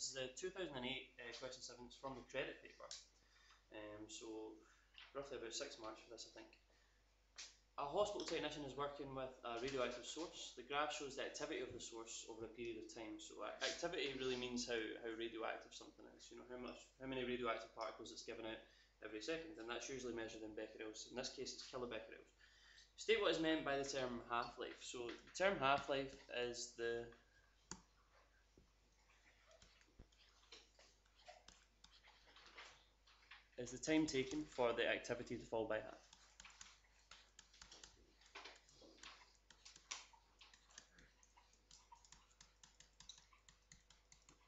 is the 2008 question 7. It's from the credit paper. So roughly about 6 marks for this, I think. A hospital technician is working with a radioactive source. The graph shows the activity of the source over a period of time. So activity really means how radioactive something is. You know, how many radioactive particles it's given out every second, and that's usually measured in becquerels. In this case, it's kilobecquerels. State what is meant by the term half-life. So the term half-life is the time taken for the activity to fall by half.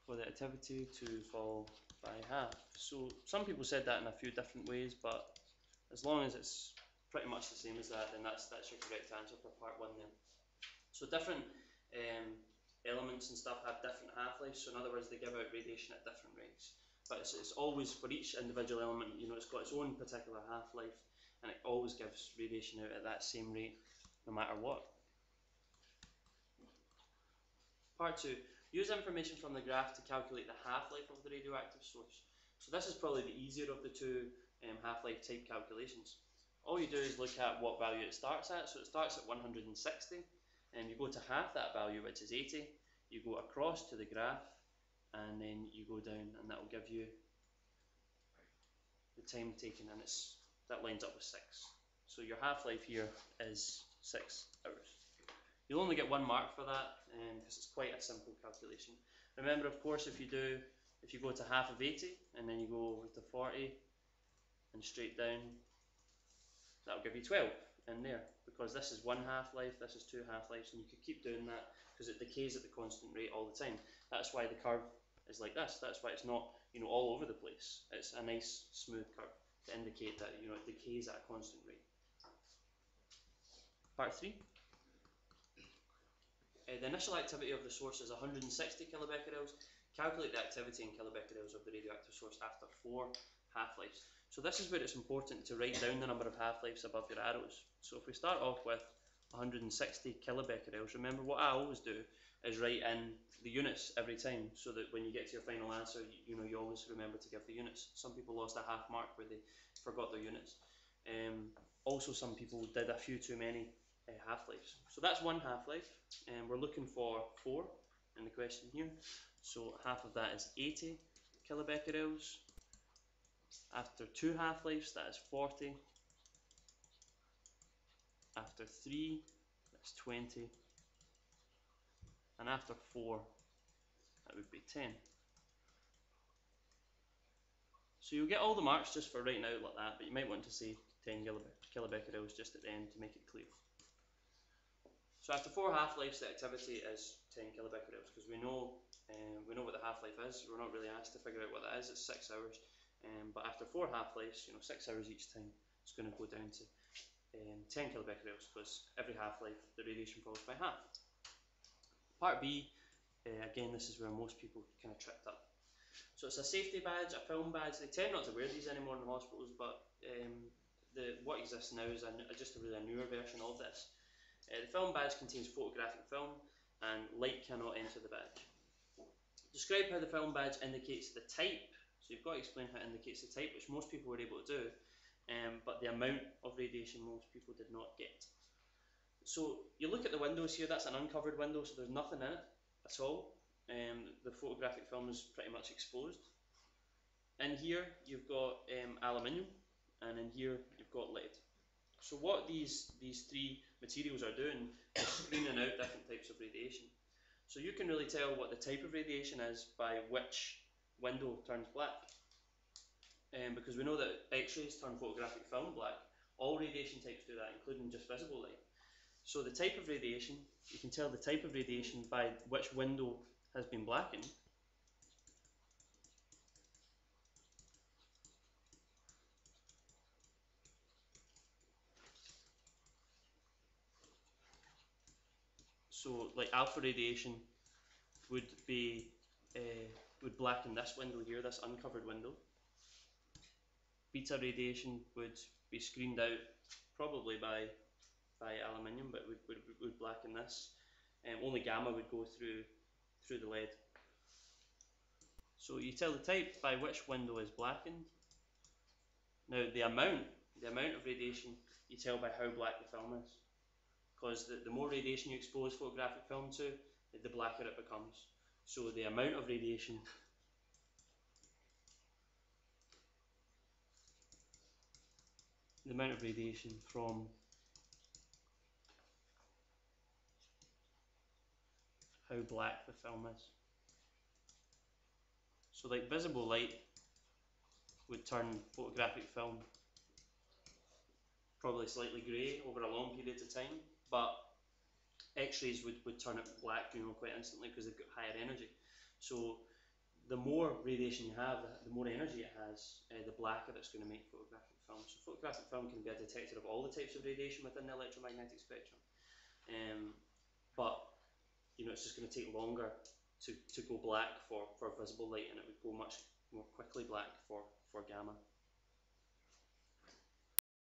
For the activity to fall by half. So some people said that in a few different ways, but as long as it's pretty much the same as that, then that's your correct answer for part 1 then. So different elements and stuff have different half-lives, so in other words they give out radiation at different rates. But it's always, for each individual element, you know, it's got its own particular half-life, and it always gives radiation out at that same rate, no matter what. Part 2. Use information from the graph to calculate the half-life of the radioactive source. So this is probably the easier of the two half-life type calculations. All you do is look at what value it starts at. So it starts at 160, and you go to half that value, which is 80. You go across to the graph, and then you go down, and that will give you the time taken, and that lines up with 6. So your half-life here is 6 hours. You'll only get 1 mark for that because it's quite a simple calculation. Remember, of course, if you go to half of 80 and then you go over to 40 and straight down, that'll give you 12 in there, because this is 1 half-life, this is 2 half-lives, and you could keep doing that because it decays at the constant rate all the time. That's why the curve is like this. That's why it's not, you know, all over the place. It's a nice smooth curve to indicate that, you know, it decays at a constant rate. Part 3. The initial activity of the source is 160 kilobecquerels. Calculate the activity in kilobecquerels of the radioactive source after 4 half-lives. So this is where it's important to write down the number of half-lives above your arrows. So if we start off with 160 kilobecquerels, remember what I always do is write in the units every time, so that when you get to your final answer, you know, you always remember to give the units. Some people lost a half mark where they forgot their units. Also, some people did a few too many half-lives. So that's 1 half-life, and we're looking for 4 in the question here. So half of that is 80 kilobecquerels. After 2 half-lives, that is 40. After 3, that's 20. And after 4, that would be 10. So you'll get all the marks just for writing out like that, but you might want to say 10 kilobecquerels just at the end to make it clear. So after 4 half-lives, the activity is 10 kilobecquerels, because we know what the half-life is. We're not really asked to figure out what that is. It's 6 hours. But after 4 half-lives, you know, 6 hours each time, it's going to go down to 10 kilobecquerels, because every half-life the radiation falls by half. Part B, again, this is where most people kind of tripped up. So it's a safety badge, a film badge. They tend not to wear these anymore in hospitals, but what exists now is just a really newer version of this. The film badge contains photographic film, and light cannot enter the badge. Describe how the film badge indicates the type. So you've got to explain how it indicates the type, which most people were able to do, but the amount of radiation most people did not get. So you look at the windows here, that's an uncovered window, so there's nothing in it at all. The photographic film is pretty much exposed. In here you've got aluminium, and in here you've got lead. So what these 3 materials are doing is screening out different types of radiation. So you can really tell what the type of radiation is by which window turns black. Because we know that X-rays turn photographic film black. All radiation types do that, including just visible light. So the type of radiation, you can tell the type of radiation by which window has been blackened. So like alpha radiation would blacken this window here, this uncovered window. Beta radiation would be screened out probably by aluminium, but would blacken this. Only gamma would go through the lead. So you tell the type by which window is blackened. Now the amount of radiation you tell by how black the film is, because the more radiation you expose photographic film to, the blacker it becomes. So the amount of radiation from how black the film is. So like visible light would turn photographic film probably slightly grey over a long period of time, but X-rays would turn it black, quite instantly because they've got higher energy. So the more radiation you have, the more energy it has, the blacker it's going to make photographic film. So photographic film can be a detector of all the types of radiation within the electromagnetic spectrum, but it's just going to take longer to go black for visible light, and it would go much more quickly black for gamma.